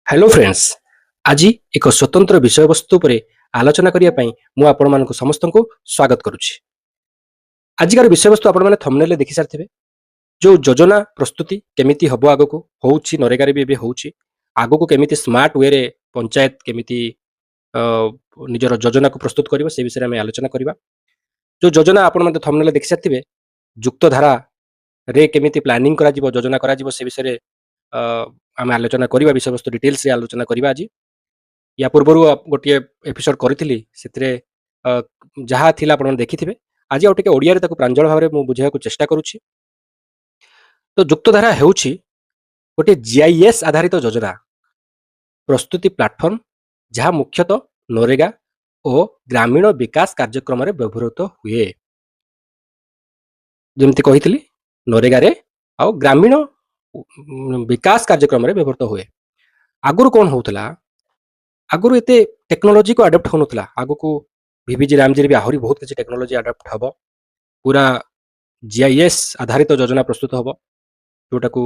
Hello friends आज एक स्वतंत्र विषय वस्तु पर आलोचना करने मु आपण मान समस्त को स्वागत करुच्ची। आजिकार विषय वस्तु आपण मैंने थंबनेल देखि सारी जो योजना प्रस्तुति केमिति हबो आगो को होउछि नरेगा रे भी होउछि आगो को केमिति स्मार्ट वे रे पंचायत केमिति निजर योजना को प्रस्तुत करिवो से विषय में आलोचना करबा। जो योजना आपण मैंने थंबनेल देखि सारी युक्त धारा रे केमिति प्लानिंग करा जिवो योजना करा जिवो से विषय आम आलोचना करबा विषय वस्तु डिटेल्स रे आलोचना करबा। आज या पूर्व गोटे एपिसोड करी से जहाँ थिला आपण देखिथिबे आज आउ टिके ओडिया रे ताकू प्रांजल भाव में बुझाइया को चेष्टा करूछि। तो युक्तधारा हेउछि गोटे जीआईएस आधारित योजना प्रस्तुति प्लाटफर्म जहाँ मुख्यतः नरेगा और ग्रामीण विकास कार्यक्रम रे व्यवहृत हुए। जेमति कहितली नरेगा रे आ ग्रामीण विकास कार्यक्रम रे व्यवहृत हुए। आगुर कौन होउतला आगुर एते टेक्नोलोजी को अडॉप्ट होनुतला आगु को वीवीजी रामजी भी आहरी बहुत किसी टेक्नोलोजी अडॉप्ट हबो। पूरा जीआईएस आधारित योजना प्रस्तुत हबो जोटा को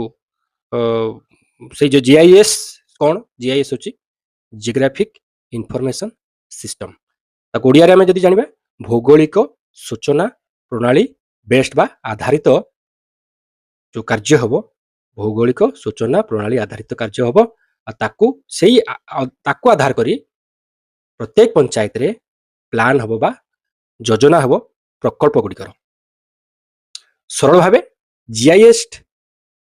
से जो जीआईएस कौन जीआईएस होची जियोग्राफिक इंफॉर्मेशन सिस्टम ताको ओडिया रे हम जदी जानिबा भौगोलिक सूचना प्रणाली बेस्ड बा आधारित जो कार्य हबो भौगोलिक सूचना प्रणाली आधारित कार्य हबो ताकू आधार करी प्रत्येक पंचायत रे प्लान हबो बा योजना हबो प्रकल्प गुड़िकर सरल भावे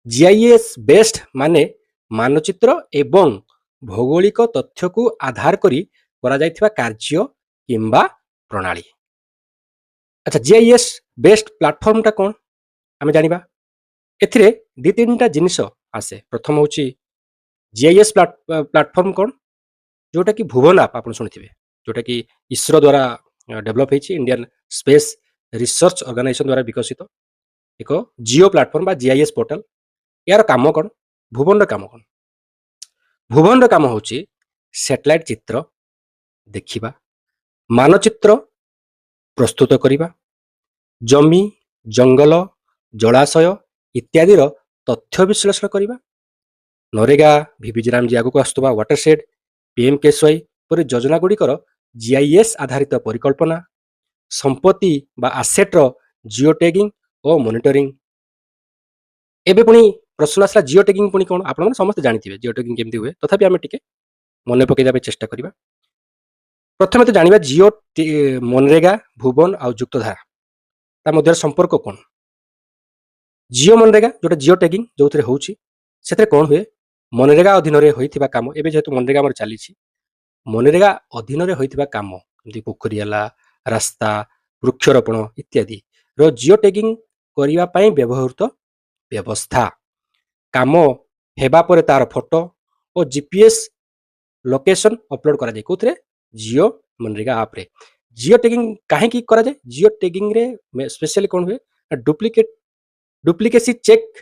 जीआईएस बेस्ड माने मानचित्र एवं भौगोलिक तथ्य को आधार करी करा जायथिबा कार्य किंबा प्रणाली। अच्छा जीआईएस बेस्ड प्लेटफॉर्म टा कोन आमे जानिबा एथिरे दी तीनटा जिनिस आसे। प्रथम होची जीआईएस प्लेटफॉर्म कौन जोटा कि भुवन आप शुणिथिबे जोटा कि इसरो द्वारा डेवलप होती इंडियन स्पेस रिसर्च ऑर्गेनाइजेशन द्वारा विकसित एक जियो प्लेटफॉर्म बा जीआईएस पोर्टल। यार काम कौन भुवन काम कौन भुवन काम होची सैटेलाइट चित्र देखिबा मानचित्र प्रस्तुत करिबा जमी जंगल जलाशय इत्यादि तथ्य विश्लेषण करिबा। नरेगा वीवीजी रामजी आगु को आसुवा वाटरशेड पीएमकेएसवाई पर योजना गुड़िकर जीआईएस आधारित परिकल्पना संपत्ति बा आसेट्र जियो टैगिंग और मॉनिटरिंग। एबे पुणी प्रश्न आसला जियो टैगिंग पुणी कौन आपण समस्त जानिथिबे जियो टैगिंग केमती हुए तथापि आमे टिके मने पकेइबा पे चेष्टा करिबा। प्रथमे तो जानिबा जियो मनरेगा भुवन आ युक्तधारा ता मध्य संपर्क कौन। जियो मनरेगा जोटा जियो टैगिंग जो थरे होउची सेते कौन हुए मनरेगा अधीन रे होइथिबा काम एबे जेतु मनरेगा हमर चलीछि मनरेगा अधीन रे होइथिबा काम जि पोखरी हला रास्ता वृक्षरोपण इत्यादि रो जियो टैगिंग करिवा पई व्यवहृत व्यवस्था काम हेबा परे तार फोटो और जीपीएस लोकेशन अपलोड करा जाय कोथरे जियो मनरेगा ऐप रे। जियो टैगिंग काहे की करा जाय जियो टैगिंग रे स्पेशली कोन हुए डुप्लीकेसी चेक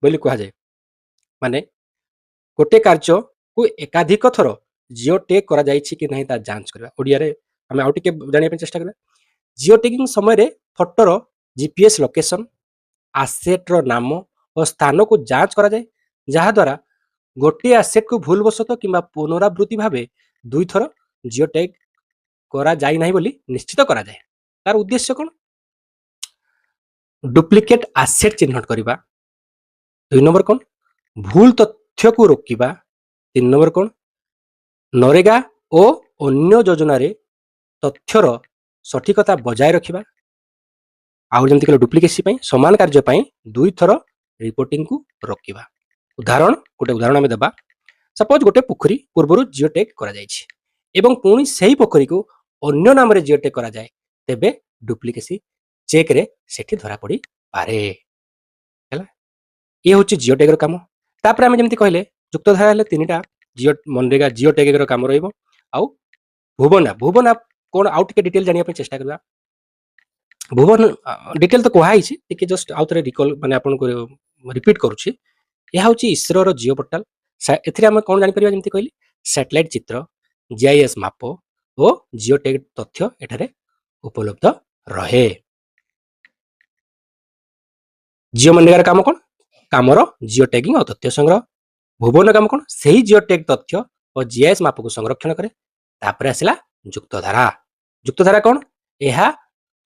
बोली कहा जाय माने गोटे कार्य को एकाधिक थर जियो टैग करा जायछि कि नहीं ता जांच करबा। ओडिया रे हम आउ टिके जानिया पे चेष्टा करबा। जियो टैगिंग समय रे फोटोर जीपीएस लोकेशन आसेट रो नाम और स्थान को जांच करा जाय जहा द्वारा गोटे आसेट को भूलवशत किंबा पुनरावृत्ति भावे दुई थर जियो टैग करा जाय नाही बोली निश्चित करा जाय। तार उद्देश्य कोन डुप्लीकेट आसेट चिन्हट करबा। दुई नंबर कोन भूल तथ्य को रोकिबा। तीन नंबर कौन नरेगा और अन्य योजना रे तथ्यर सठिकता बजाय रखिबा। आउ जमति कहले डुप्लीकेसी पई समान कार्य पई दुई थर रिपोर्टिंग को रोकिबा। गोटे उदाहरण हमें देबा सपोज गोटे पोखरी पूर्वरु जियो टैग करा जायछि एवं पुणी सही पोखरी को अन्य नाम रे जियो टैग करा जाय तेबे डुप्लीकेसी चेक रे सेठी धरा पड़ी पारे हैला। ये होछि जियो टैग रो काम। तापर हमें जमति कहले युक्तधारा हेले तीनटा जियो मनरेगा जियो टैगिंग रो काम रहइबो आउ भुवन आप कोन आउ टिके डिटेल जानिया पे चेष्टा करबा। भुवन डिटेल तो कोहा हिछि टिके जस्ट आउ थरे रिकॉल माने आपन को रिपीट करूछि। यह होछि इसरो रो जियो पोर्टल एथिरे हम कोन जानि परिबा जेमति कहली सैटेलाइट चित्र जीआईएस माप ओ जियो टैग तथ्य एठारे उपलब्ध रहे। जियो मनरेगा काम कोन कामर जियो टैगिंग और तथ्य संग्रह ଭୁବନ କାମ କ'ଣ ସେହି ଜିଓଟେକ୍ ତଥ୍ୟ ଓ ଜିଆଇଏସ୍ ମାପକୁ ସଂରକ୍ଷଣ କରେ। ତାପରେ ଆସିଲା ଯୁକ୍ତଧାରା। ଯୁକ୍ତଧାରା କ'ଣ ଏହା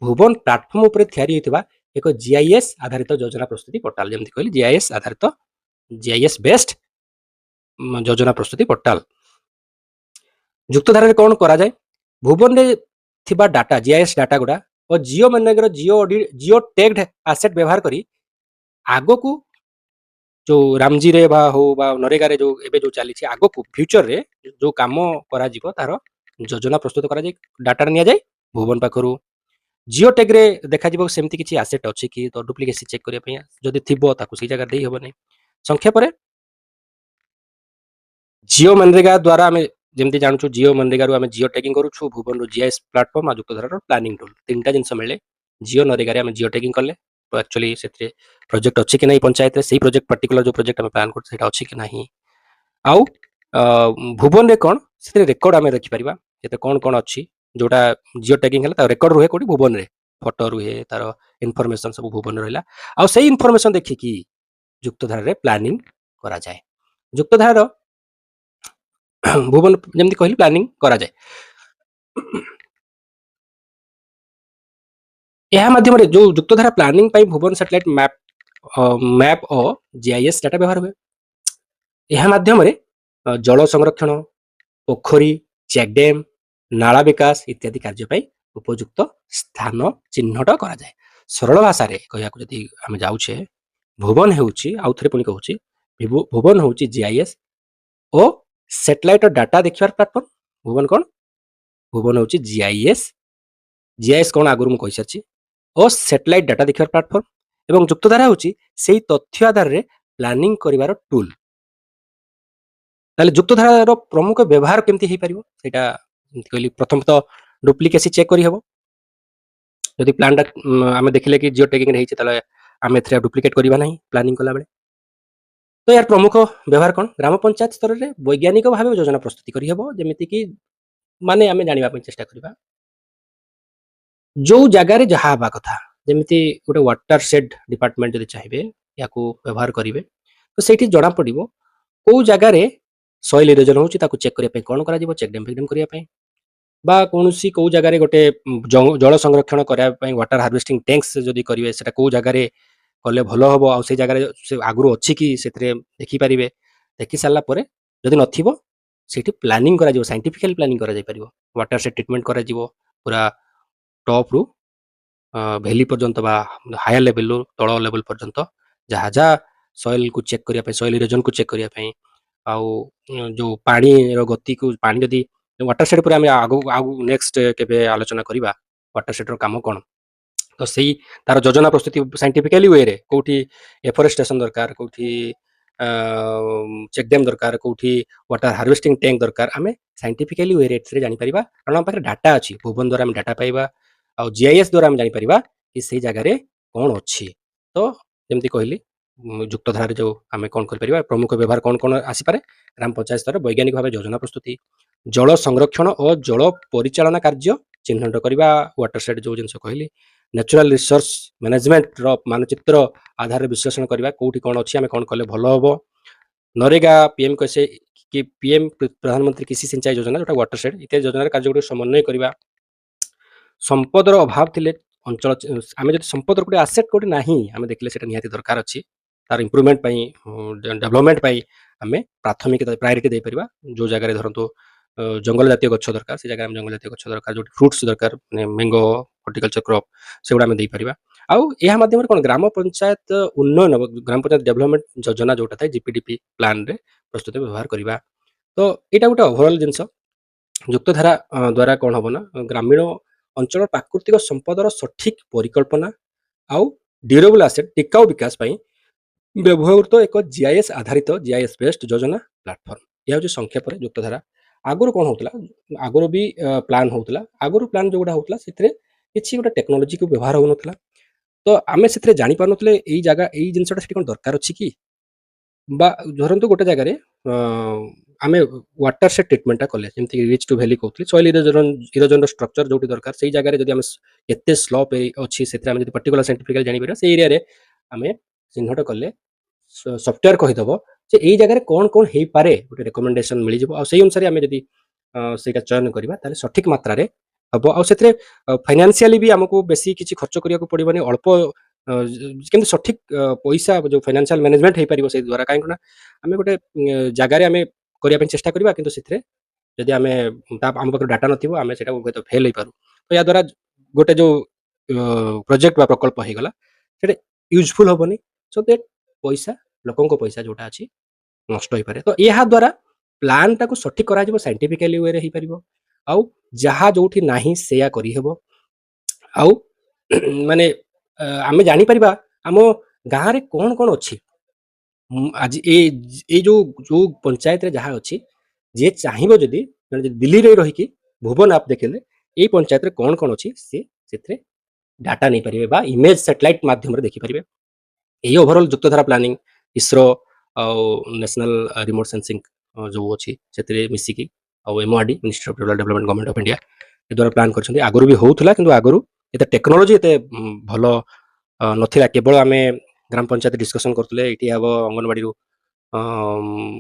ଭୁବନ ପ୍ଲାଟଫର୍ମ ଉପରେ ତିଆରି ହୋଇଥିବା ଏକ ଜିଆଇଏସ୍ ଆଧାରିତ ଯୋଜନା ପ୍ରସ୍ତୁତି ପୋର୍ଟାଲ। ଯେମିତି କହିଲି ଜିଆଇଏସ୍ ଆଧାରିତ ଜିଆଇଏସ୍ ବେସ୍ଡ ଯୋଜନା ପ୍ରସ୍ତୁତି ପୋର୍ଟାଲ। ଯୁକ୍ତଧାରାରେ କ'ଣ କରାଯାଏ ଭୁବନରେ ଥିବା ଡାଟା ଜିଆଇଏସ୍ ଡାଟା ଗୁଡ଼ା ଓ ଜିଓ ମାନଙ୍କର ଜିଓ ଟେଗ୍ଡ ଆସେଟ୍ ବ୍ୟବହାର କରି ଆଗକୁ ଯୋଉ ରାମଜିରେ ବା ହଉ ବା ନରେଗାରେ ଯୋଉ ଏବେ ଯୋଉ ଚାଲିଛି ଆଗକୁ ଫ୍ୟୁଚରରେ ଯୋଉ କାମ କରାଯିବ ତାର ଯୋଜନା ପ୍ରସ୍ତୁତ କରାଯାଇ ଡାଟା ନିଆଯାଏ ଭୁବନ ପାଖରୁ। ଜିଓ ଟେଗ୍ରେ ଦେଖାଯିବ ସେମିତି କିଛି ଆସେଟ୍ ଅଛି କି ତ ଡୁପ୍ଲିକେସି ଚେକ୍ କରିବା ପାଇଁ ଯଦି ଥିବ ତାକୁ ସେଇ ଜାଗାରେ ଦେଇ ହବନି। ସଂକ୍ଷେପରେ ଜିଓ ମନରେଗା ଦ୍ୱାରା ଆମେ ଯେମିତି ଜାଣୁଛୁ ଜିଓ ମନରେଗାରୁ ଆମେ ଜିଓ ଟେଗିଂ କରୁଛୁ ଭୁବନରୁ ଜିଆଇଏସ୍ ପ୍ଲାଟଫର୍ମ ଆଉ ଯୁକ୍ତଧାରାର ପ୍ଲାନିଂ ଟୁଲ୍ ତିନିଟା ଜିନିଷ ମିଳେ। ଜିଓ ନରେଗାରେ ଆମେ ଜିଓ ଟେଗିଂ କଲେ ତ ଆକ୍ଚୁଆଲି ସେଥିରେ ପ୍ରୋଜେକ୍ଟ ଅଛି କି ନାହିଁ ପଞ୍ଚାୟତରେ ସେଇ ପ୍ରୋଜେକ୍ଟ ପାର୍ଟିକୁଲାର ଯୋଉ ପ୍ରୋଜେକ୍ଟ ଆମେ ପ୍ଲାନ୍ କରୁଛୁ ସେଇଟା ଅଛି କି ନାହିଁ। ଆଉ ଭୁବନରେ କ'ଣ ସେଥିରେ ରେକର୍ଡ ଆମେ ଦେଖିପାରିବା ସେଥିରେ କ'ଣ କ'ଣ ଅଛି ଯୋଉଟା ଜିଓ ଟେଗିଂ ହେଲା ତା ରେକର୍ଡ ରୁହେ କୋଉଠି ଭୁବନରେ ଫଟୋ ରୁହେ ତାର ଇନଫର୍ମେସନ ସବୁ ଭୁବନରେ ରହିଲା ଆଉ ସେଇ ଇନଫର୍ମେସନ ଦେଖିକି ଯୁକ୍ତଧାରାରେ ପ୍ଲାନିଂ କରାଯାଏ। ଯୁକ୍ତଧାରାର ଭୁବନ ଯେମିତି କହିଲି ପ୍ଲାନିଂ କରାଯାଏ। ଏହା ମାଧ୍ୟମରେ ଯୋଉ ଯୁକ୍ତଧାରା ପ୍ଲାନିଂ ପାଇଁ ଭୁବନ ସାଟେଲାଇଟ ମ୍ୟାପ ଓ ଜିଆଇଏସ୍ ଡାଟା ବ୍ୟବହାର ହୁଏ। ଏହା ମାଧ୍ୟମରେ ଜଳ ସଂରକ୍ଷଣ ପୋଖରୀ ଚେକଡ୍ୟାମ ନାଳା ବିକାଶ ଇତ୍ୟାଦି କାର୍ଯ୍ୟ ପାଇଁ ଉପଯୁକ୍ତ ସ୍ଥାନ ଚିହ୍ନଟ କରାଯାଏ। ସରଳ ଭାଷାରେ କହିବାକୁ ଯଦି ଆମେ ଯାଉଛେ ଭୁବନ ହେଉଛି ଆଉ ଥରେ ପୁଣି କହୁଛି ଭୁବନ ହେଉଛି ଜିଆଇଏସ୍ ଓ ସ୍ୟାଟେଲାଇଟ ଡାଟା ଦେଖିବାର ପ୍ଲାଟଫର୍ମ। ଭୁବନ କ'ଣ ଭୁବନ ହେଉଛି ଜିଆଇଏସ୍ କ'ଣ ଆଗରୁ ମୁଁ କହିସାରିଛି ଓ ସ୍ୟାଟେଲାଇଟ ଡାଟା ଦେଖିବାର ପ୍ଲାଟଫର୍ମ ଏବଂ ଯୁକ୍ତଧାରା ହେଉଛି ସେଇ ତଥ୍ୟ ଆଧାରରେ ପ୍ଲାନିଂ କରିବାର ଟୁଲ। ତାହେଲେ ଯୁକ୍ତଧାରାର ପ୍ରମୁଖ ବ୍ୟବହାର କେମିତି ହେଇପାରିବ ସେଇଟା ଯେମିତି କହିଲି ପ୍ରଥମତଃ ଡୁପ୍ଲିକେସି ଚେକ୍ କରିହେବ। ଯଦି ପ୍ଲାନ୍ଟା ଆମେ ଦେଖିଲେ କି ଜିଓ ଟେଗିଂ ହେଇଛି ତାହେଲେ ଆମେ ଏଥିରେ ଡୁପ୍ଲିକେଟ୍ କରିବା ନାହିଁ ପ୍ଲାନିଂ କଲାବେଳେ। ତ ଏହାର ପ୍ରମୁଖ ବ୍ୟବହାର କ'ଣ ଗ୍ରାମ ପଞ୍ଚାୟତ ସ୍ତରରେ ବୈଜ୍ଞାନିକ ଭାବେ ଯୋଜନା ପ୍ରସ୍ତୁତି କରିହେବ ଯେମିତିକି ମାନେ ଆମେ ଜାଣିବା ପାଇଁ ଚେଷ୍ଟା କରିବା ଯୋଉ ଜାଗାରେ ଯାହା ହେବା କଥା ଯେମିତି ଗୋଟେ ୱାଟର ସେଡ୍ ଡିପାର୍ଟମେଣ୍ଟ ଯଦି ଚାହିଁବେ ୟାକୁ ବ୍ୟବହାର କରିବେ ତ ସେଇଠି ଜଣାପଡ଼ିବ କୋଉ ଜାଗାରେ ସଏଲ ଇରୋଜନ ହେଉଛି ତାକୁ ଚେକ୍ କରିବା ପାଇଁ କ'ଣ କରାଯିବ ଚେକ୍ ଡ୍ୟାମ୍ ଫେକ୍ ଡ୍ୟାମ୍ କରିବା ପାଇଁ ବା କୌଣସି କୋଉ ଜାଗାରେ ଗୋଟେ ଜଳ ସଂରକ୍ଷଣ କରିବା ପାଇଁ ୱାଟର ହାର୍ଭେଷ୍ଟିଂ ଟ୍ୟାଙ୍କ୍ସ ଯଦି କରିବେ ସେଟା କୋଉ ଜାଗାରେ କଲେ ଭଲ ହବ ଆଉ ସେଇ ଜାଗାରେ ସେ ଆଗରୁ ଅଛି କି ସେଥିରେ ଦେଖିପାରିବେ। ଦେଖି ସାରିଲା ପରେ ଯଦି ନଥିବ ସେଇଠି ପ୍ଲାନିଂ କରାଯିବ ସାଇଣ୍ଟିଫିକାଲି ପ୍ଲାନିଂ କରାଯାଇପାରିବ ୱାଟର ସେଡ୍ ଟ୍ରିଟମେଣ୍ଟ କରାଯିବ ପୁରା ଟପ୍ରୁ ଭ୍ୟାଲି ପର୍ଯ୍ୟନ୍ତ ବା ହାୟର ଲେଭେଲରୁ ତଳ ଲେଭେଲ ପର୍ଯ୍ୟନ୍ତ ଯାହା ଯାହା ସଏଲକୁ ଚେକ୍ କରିବା ପାଇଁ ସଏଲ ଇରୋଜନକୁ ଚେକ୍ କରିବା ପାଇଁ ଆଉ ଯୋଉ ପାଣିର ଗତିକୁ ପାଣି ଯଦି ୱାଟର ସେଡ୍ ଉପରେ ଆମେ ଆଗକୁ ନେକ୍ସଟ କେବେ ଆଲୋଚନା କରିବା ୱାଟର ସେଡ୍ର କାମ କ'ଣ ତ ସେଇ ତାର ଯୋଜନା ପ୍ରସ୍ତୁତି ସାଇଣ୍ଟିଫିକାଲି ୱେରେ କୋଉଠି ଏଫରେଷ୍ଟେସନ ଦରକାର କୋଉଠି ଚେକ୍ ଡ୍ୟାମ୍ ଦରକାର କୋଉଠି ୱାଟର ହାର୍ଭେଷ୍ଟିଂ ଟ୍ୟାଙ୍କ ଦରକାର ଆମେ ସାଇଣ୍ଟିଫିକାଲି ୱେରେ ଏଥିରେ ଜାଣିପାରିବା କାରଣ ଆମ ପାଖରେ ଡାଟା ଅଛି ଭୁବନ ଦ୍ୱାରା ଆମେ ଡାଟା ପାଇବା ଆଉ ଜିଆଇଏସ୍ ଦ୍ୱାରା ଆମେ ଜାଣିପାରିବା କି ସେଇ ଜାଗାରେ କ'ଣ ଅଛି। ତ ଯେମିତି କହିଲି ଯୁକ୍ତଧାରାରେ ଯୋଉ ଆମେ କ'ଣ କରିପାରିବା ପ୍ରମୁଖ ବ୍ୟବହାର କ'ଣ କ'ଣ ଆସିପାରେ ଗ୍ରାମ ପଞ୍ଚାୟତ ସ୍ତରରେ ବୈଜ୍ଞାନିକ ଭାବେ ଯୋଜନା ପ୍ରସ୍ତୁତି ଜଳ ସଂରକ୍ଷଣ ଓ ଜଳ ପରିଚାଳନା କାର୍ଯ୍ୟ ଚିହ୍ନଟ କରିବା ୱାଟର ସେଡ୍ ଯୋଉ ଜିନିଷ କହିଲି ନ୍ୟାଚୁରାଲ ରିସୋର୍ସ ମ୍ୟାନେଜମେଣ୍ଟର ମାନଚିତ୍ର ଆଧାରରେ ବିଶ୍ଳେଷଣ କରିବା କୋଉଠି କ'ଣ ଅଛି ଆମେ କ'ଣ କଲେ ଭଲ ହବ। ନରେଗା ପିଏମ୍ କୈସେ କି ପିଏମ୍ ପ୍ରଧାନମନ୍ତ୍ରୀ କୃଷି ସିଞ୍ଚାଇ ଯୋଜନା ଯୋଉଟା ୱାଟର ସେଡ୍ ଇତ୍ୟାଦି ଯୋଜନାର କାର୍ଯ୍ୟଗୁଡ଼ିକୁ ସମନ୍ୱୟ କରିବା। ସମ୍ପଦର ଅଭାବ ଥିଲେ ଅଞ୍ଚଳ ଆମେ ଯଦି ସମ୍ପଦର ଗୋଟେ ଆସେଟ୍ କୋଉଠି ନାହିଁ ଆମେ ଦେଖିଲେ ସେଇଟା ନିହାତି ଦରକାର ଅଛି ତାର ଇମ୍ପ୍ରୁଭମେଣ୍ଟ ପାଇଁ ଡେଭଲପମେଣ୍ଟ ପାଇଁ ଆମେ ପ୍ରାଥମିକତା ପ୍ରାୟୋରିଟି ଦେଇପାରିବା ଯୋଉ ଜାଗାରେ ଧରନ୍ତୁ ଜଙ୍ଗଲ ଜାତୀୟ ଗଛ ଦରକାର ସେ ଜାଗାରେ ଆମେ ଜଙ୍ଗଲ ଜାତୀୟ ଗଛ ଦରକାର ଯୋଉଠି ଫ୍ରୁଟ୍ସ ଦରକାର ମାନେ ମ୍ୟାଙ୍ଗୋ ହର୍ଟିକଲଚର କ୍ରପ୍ ସେଗୁଡ଼ା ଆମେ ଦେଇପାରିବା। ଆଉ ଏହା ମାଧ୍ୟମରେ କ'ଣ ଗ୍ରାମ ପଞ୍ଚାୟତ ଉନ୍ନୟନ ଗ୍ରାମ ପଞ୍ଚାୟତ ଡେଭଲପମେଣ୍ଟ ଯୋଜନା ଯୋଉଟା ଥାଏ ଜିପିଡିପି ପ୍ଲାନରେ ପ୍ରସ୍ତୁତ ବ୍ୟବହାର କରିବା। ତ ଏଇଟା ଗୋଟେ ଓଭରଅଲ୍ ଜିନିଷ ଯୁକ୍ତଧାରା ଦ୍ୱାରା କ'ଣ ହବ ନା ଗ୍ରାମୀଣ ଅଞ୍ଚଳ ପ୍ରାକୃତିକ ସମ୍ପଦର ସଠିକ ପରିକଳ୍ପନା ଆଉ ଡ୍ୟୁରେବଲ୍ ଆସେଟ୍ ଟିକାଉ ବିକାଶ ପାଇଁ ବ୍ୟବହୃତ ଏକ ଜିଆଇଏସ୍ ଆଧାରିତ ଜିଆଇଏସ୍ ବେସ୍ଡ ଯୋଜନା ପ୍ଲାଟଫର୍ମ। ଏହା ହେଉଛି ସଂକ୍ଷେପରେ ଯୁକ୍ତଧାରା। ଆଗରୁ କ'ଣ ହଉଥିଲା ଆଗରୁ ବି ପ୍ଲାନ୍ ହଉଥିଲା ଆଗରୁ ପ୍ଲାନ୍ ଯୋଉଗୁଡ଼ା ହଉଥିଲା ସେଥିରେ କିଛି ଗୋଟେ ଟେକ୍ନୋଲୋଜିକୁ ବ୍ୟବହାର ହଉନଥିଲା ତ ଆମେ ସେଥିରେ ଜାଣିପାରୁନଥିଲେ ଏଇ ଜାଗା ଏଇ ଜିନିଷଟା ସେଠି କ'ଣ ଦରକାର ଅଛି କି ବା ଧରନ୍ତୁ ଗୋଟେ ଜାଗାରେ ଆମେ ୱାଟର ସେଡ୍ ଟ୍ରିଟମେଣ୍ଟଟା କଲେ ଯେମିତି ରିଚ୍ ଟୁ ଭ୍ୟାଲି କହୁଥିଲି ସଏଲ ଇରୋଜନର ଷ୍ଟ୍ରକ୍ଚର ଯୋଉଠି ଦରକାର ସେଇ ଜାଗାରେ ଯଦି ଆମେ କେତେ ସ୍ଲୋପ୍ ଅଛି ସେଥିରେ ଆମେ ଯଦି ପର୍ଟିକୁଲାର ସାଇଣ୍ଟିଫିକାଲି ଜାଣିପାରିବା ସେଇ ଏରିଆରେ ଆମେ ଚିହ୍ନଟ କଲେ ସଫ୍ଟୱେୟାର କହିଦେବ ଯେ ଏଇ ଜାଗାରେ କଣ ହେଇପାରେ ଗୋଟେ ରେକମେଣ୍ଡେସନ ମିଳିଯିବ ଆଉ ସେଇ ଅନୁସାରେ ଆମେ ଯଦି ସେଇଟା ଚୟନ କରିବା ତାହେଲେ ସଠିକ ମାତ୍ରାରେ ହବ ଆଉ ସେଥିରେ ଫାଇନାନ୍ସିଆଲି ବି ଆମକୁ ବେଶୀ କିଛି ଖର୍ଚ୍ଚ କରିବାକୁ ପଡିବନି ଅଳ୍ପ କିନ୍ତୁ ସଠିକ ପଇସା ଯୋଉ ଫାଇନାନ୍ସିଆଲ ମ୍ୟାନେଜମେଣ୍ଟ ହେଇପାରିବ ସେଇ ଦ୍ୱାରା କାହିଁକି ନା ଆମେ ଗୋଟେ ଜାଗାରେ ଆମେ କରିବା ପାଇଁ ଚେଷ୍ଟା କରିବା କିନ୍ତୁ ସେଥିରେ ଯଦି ଆମେ ଆମ ପାଖରେ ଡାଟା ନଥିବ ଆମେ ସେଟା ହୁଏତ ଫେଲ୍ ହେଇପାରୁ ତ ଏହା ଦ୍ୱାରା ଗୋଟେ ଯୋଉ ପ୍ରୋଜେକ୍ଟ ବା ପ୍ରକଳ୍ପ ହେଇଗଲା ସେଟା ୟୁଜଫୁଲ ହବନି ସୋ ଦ୍ୟାଟ୍ ପଇସା ଲୋକଙ୍କ ପଇସା ଯୋଉଟା ଅଛି ନଷ୍ଟ ହେଇପାରେ ତ ଏହା ଦ୍ୱାରା ପ୍ଲାନ୍ଟାକୁ ସଠିକ କରାଯିବ ସାଇଣ୍ଟିଫିକାଲି ୱେରେ ହେଇପାରିବ ଆଉ ଯାହା ଯୋଉଠି ନାହିଁ ସେୟା କରିହେବ ଆଉ ମାନେ ଆମେ ଜାଣିପାରିବା ଆମ ଗାଁରେ କଣ ଅଛି ଆଜି ଏଇ ଯୋଉ ଯୋଉ ପଞ୍ଚାୟତରେ ଯାହା ଅଛି ଯିଏ ଚାହିଁବ ଯଦି ଯଦି ଦିଲ୍ଲୀରେ ରହିକି ଭୁବନ ଆପ୍ ଦେଖିଲେ ଏଇ ପଞ୍ଚାୟତରେ କଣ ଅଛି ସେ ସେଥିରେ ଡାଟା ନେଇପାରିବେ ବା ଇମେଜ ସାଟେଲାଇଟ ମାଧ୍ୟମରେ ଦେଖିପାରିବେ ଏହି ଓଭରଅଲ୍ ଯୁକ୍ତଧାରା ପ୍ଲାନିଂ ଇସ୍ରୋ ଆଉ ନ୍ୟାସନାଲ ରିମୋଟ ସେନ୍ସିଂ ଯୋଉ ଅଛି ସେଥିରେ ମିଶିକି ଆଉ MORD ministry of rural development government of India ଏ ଦ୍ୱାରା ପ୍ଲାନ୍ କରିଛନ୍ତି ଆଗରୁ ବି ହଉଥିଲା କିନ୍ତୁ ଆଗରୁ ଏତେ ଟେକ୍ନୋଲୋଜି ଏତେ ଭଲ ନଥିଲା କେବଳ ଆମେ ଗ୍ରାମ ପଞ୍ଚାୟତ ଡିସ୍କସନ କରୁଥିଲେ ଏଇଠି ହବ ଅଙ୍ଗନବାଡିରୁ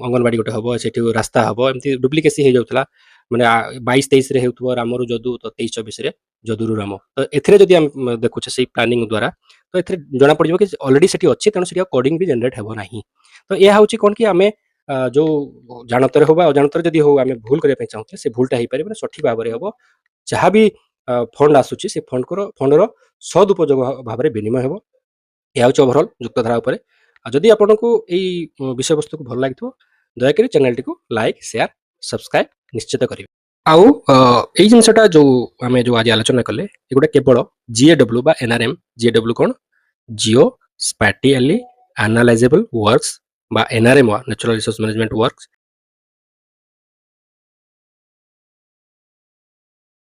ଅଙ୍ଗନବାଡି ଗୋଟେ ହବ ସେଠି ରାସ୍ତା ହବ ଏମିତି ଡୁପ୍ଲିକେସି ହେଇଯାଉଥିଲା ମାନେ 22-23ରେ ହେଉଥିବ ରାମରୁ ଯଦୁ ତ 23-24ରେ ଯଦୁରୁ ରାମ ତ ଏଥିରେ ଯଦି ଆମେ ଦେଖୁଛେ ସେଇ ପ୍ଲାନିଂ ଦ୍ୱାରା ତ ଏଥିରେ ଜଣାପଡ଼ିଯିବ କି ଅଲରେଡି ସେଠି ଅଛି ତେଣୁ ସେଠି ଆଉ କୋଡିଂ ବି ଜେନେରେଟ୍ ହେବ ନାହିଁ ତ ଏହା ହେଉଛି କ'ଣ କି ଆମେ ଯୋଉ ଜାଣତରେ ହଉ ବା ଅଜାଣତରେ ଯଦି ହଉ ଆମେ ଭୁଲ କରିବା ପାଇଁ ଚାହୁଁଥିଲେ ସେ ଭୁଲଟା ହେଇପାରିବ ସଠିକ ଭାବରେ ହବ ଯାହା ବି ଫଣ୍ଡ ଆସୁଛି ସେ ଫଣ୍ଡର ସଦୁପଯୋଗ ଭାବରେ ବିନିମୟ ହେବ ଏହା ହେଉଛି ଓଭରଅଲ୍ ଯୁକ୍ତଧାରା ଉପରେ ଆଉ ଯଦି ଆପଣଙ୍କୁ ଏଇ ବିଷୟବସ୍ତୁକୁ ଭଲ ଲାଗିଥିବ ଦୟାକରି ଚ୍ୟାନେଲଟିକୁ ଲାଇକ୍ ସେୟାର ସବସ୍କ୍ରାଇବ ନିଶ୍ଚିତ କରିବେ ଆଉ ଏଇ ଜିନିଷଟା ଯୋଉ ଆମେ ଯୋଉ ଆଜି ଆଲୋଚନା କଲେ ଏଗୁଡ଼ା କେବଳ GAW ବା NRM GAW କ'ଣ ଜିଓ ସ୍ପାଟିଆଲି ଆନାଲାଇଜେବଲ ୱାର୍କସ বা NRM natural resource management works